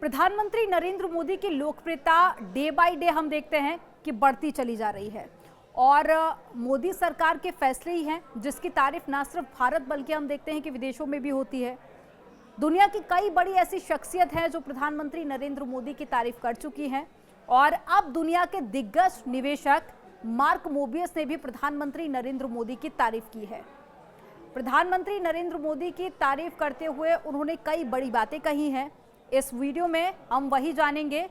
प्रधानमंत्री नरेंद्र मोदी की लोकप्रियता डे बाय डे हम देखते हैं कि बढ़ती चली जा रही है और मोदी सरकार के फैसले ही हैं जिसकी तारीफ ना सिर्फ भारत बल्कि हम देखते हैं कि विदेशों में भी होती है। दुनिया की कई बड़ी ऐसी शख्सियत हैं जो प्रधानमंत्री नरेंद्र मोदी की तारीफ कर चुकी हैं और अब दुनिया के दिग्गज निवेशक मार्क मोबियस ने भी प्रधानमंत्री नरेंद्र मोदी की तारीफ की है। प्रधानमंत्री नरेंद्र मोदी की तारीफ करते हुए उन्होंने कई बड़ी बातें कही हैं। इस वीडियो में हम वही जानेंगे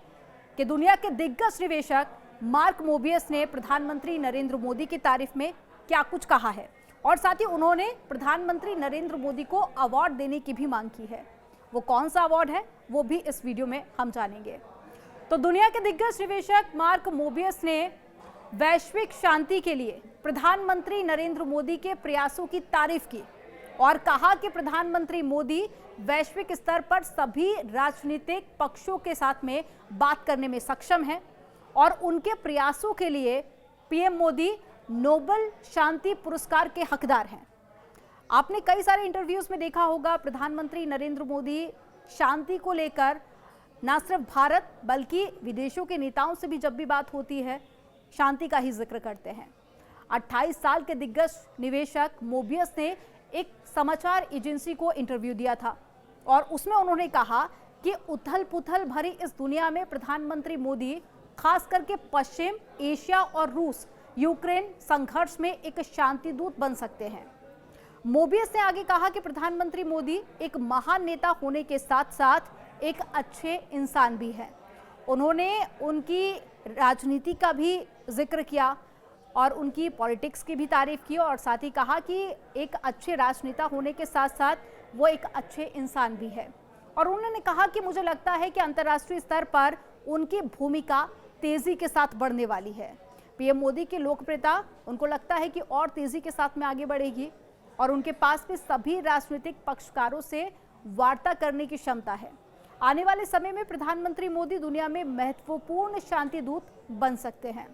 कि दुनिया के दिग्गज निवेशक मार्क मोबियस ने प्रधानमंत्री नरेंद्र मोदी की तारीफ में क्या कुछ कहा है और साथ ही उन्होंने प्रधानमंत्री नरेंद्र मोदी को अवार्ड देने की भी मांग की है। वो कौन सा अवार्ड है वो भी इस वीडियो में हम जानेंगे। तो दुनिया के दिग्गज निवेशक मार्क मोबियस ने वैश्विक शांति के लिए प्रधानमंत्री नरेंद्र मोदी के प्रयासों की तारीफ की और कहा कि प्रधानमंत्री मोदी वैश्विक स्तर पर सभी राजनीतिक पक्षों के साथ में बात करने में सक्षम हैं और उनके प्रयासों के लिए पीएम मोदी नोबेल शांति पुरस्कार के हकदार हैं। आपने कई सारे इंटरव्यूज में देखा होगा प्रधानमंत्री नरेंद्र मोदी शांति को लेकर न सिर्फ भारत बल्कि विदेशों के नेताओं से भी जब भी बात होती है शांति का ही जिक्र करते हैं। 28 साल के दिग्गज निवेशक मोबियस ने एक समाचार एजेंसी को इंटरव्यू दिया था और उसमें उन्होंने कहा कि उथल पुथल भरी इस दुनिया में प्रधानमंत्री मोदी खास करके पश्चिम एशिया और रूस यूक्रेन संघर्ष में एक शांति दूत बन सकते हैं। मोबियस ने आगे कहा कि प्रधानमंत्री मोदी एक महान नेता होने के साथ साथ एक अच्छे इंसान भी हैं। उन्होंने उनकी राजनीति का भी जिक्र किया और उनकी पॉलिटिक्स की भी तारीफ की और साथ ही कहा कि एक अच्छे राजनेता होने के साथ साथ वो एक अच्छे इंसान भी है। और उन्होंने कहा कि मुझे लगता है कि अंतर्राष्ट्रीय स्तर पर उनकी भूमिका तेजी के साथ बढ़ने वाली है। पीएम मोदी की लोकप्रियता उनको लगता है कि और तेजी के साथ में आगे बढ़ेगी और उनके पास भी सभी राजनीतिक पक्षकारों से वार्ता करने की क्षमता है। आने वाले समय में प्रधानमंत्री मोदी दुनिया में महत्वपूर्ण शांति दूत बन सकते हैं।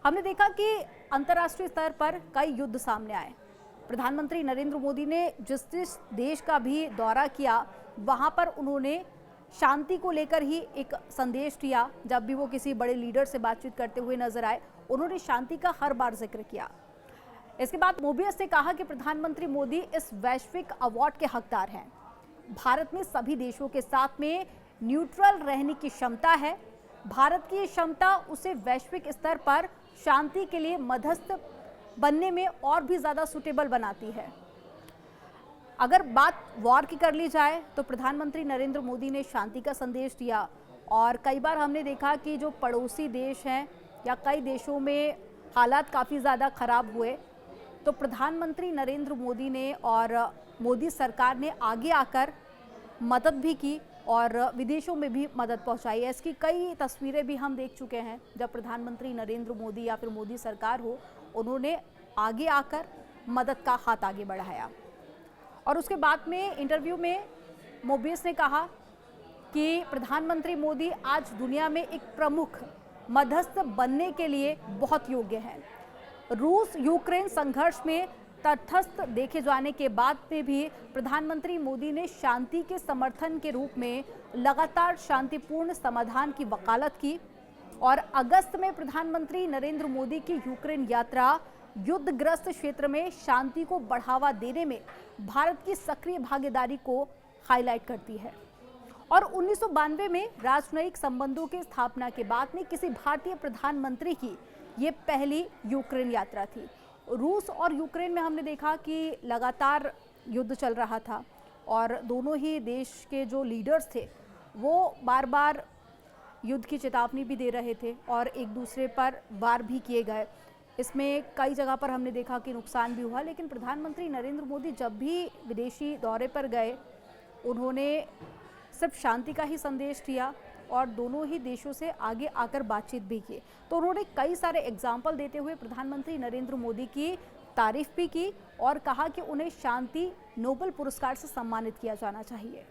हमने देखा कि अंतर्राष्ट्रीय स्तर पर कई युद्ध सामने आए। प्रधानमंत्री नरेंद्र मोदी ने जिस देश का भी दौरा किया वहां पर उन्होंने शांति को लेकर ही एक संदेश दिया। जब भी वो किसी बड़े लीडर से बातचीत करते हुए नजर आए उन्होंने शांति का हर बार जिक्र किया। इसके बाद मोबियस ने कहा कि प्रधानमंत्री मोदी इस वैश्विक अवार्ड के हकदार हैं। भारत में सभी देशों के साथ में न्यूट्रल रहने की क्षमता है। भारत की क्षमता उसे वैश्विक स्तर पर शांति के लिए मध्यस्थ बनने में और भी ज़्यादा सूटेबल बनाती है। अगर बात वॉर की कर ली जाए तो प्रधानमंत्री नरेंद्र मोदी ने शांति का संदेश दिया और कई बार हमने देखा कि जो पड़ोसी देश हैं या कई देशों में हालात काफ़ी ज़्यादा खराब हुए तो प्रधानमंत्री नरेंद्र मोदी ने और मोदी सरकार ने आगे आकर मदद भी की और विदेशों में भी मदद पहुंचाई है। इसकी कई तस्वीरें भी हम देख चुके हैं जब प्रधानमंत्री नरेंद्र मोदी या फिर मोदी सरकार हो उन्होंने आगे आकर मदद का हाथ आगे बढ़ाया। और उसके बाद में इंटरव्यू में मोबियस ने कहा कि प्रधानमंत्री मोदी आज दुनिया में एक प्रमुख मध्यस्थ बनने के लिए बहुत योग्य हैं। रूस यूक्रेन संघर्ष में तटस्थ देखे जाने के बाद में भी प्रधानमंत्री मोदी ने शांति के समर्थन के रूप में लगातार शांतिपूर्ण समाधान की वकालत की और अगस्त में प्रधानमंत्री नरेंद्र मोदी की यूक्रेन यात्रा युद्धग्रस्त क्षेत्र में शांति को बढ़ावा देने में भारत की सक्रिय भागीदारी को हाईलाइट करती है। और 1992 में राजनयिक संबंधों की स्थापना के बाद में किसी भारतीय प्रधानमंत्री की ये पहली यूक्रेन यात्रा थी। रूस और यूक्रेन में हमने देखा कि लगातार युद्ध चल रहा था और दोनों ही देश के जो लीडर्स थे वो बार बार युद्ध की चेतावनी भी दे रहे थे और एक दूसरे पर वार भी किए गए। इसमें कई जगह पर हमने देखा कि नुकसान भी हुआ, लेकिन प्रधानमंत्री नरेंद्र मोदी जब भी विदेशी दौरे पर गए उन्होंने सिर्फ शांति का ही संदेश दिया और दोनों ही देशों से आगे आकर बातचीत भी की। तो उन्होंने कई सारे एग्जाम्पल देते हुए प्रधानमंत्री नरेंद्र मोदी की तारीफ भी की और कहा कि उन्हें शांति नोबेल पुरस्कार से सम्मानित किया जाना चाहिए।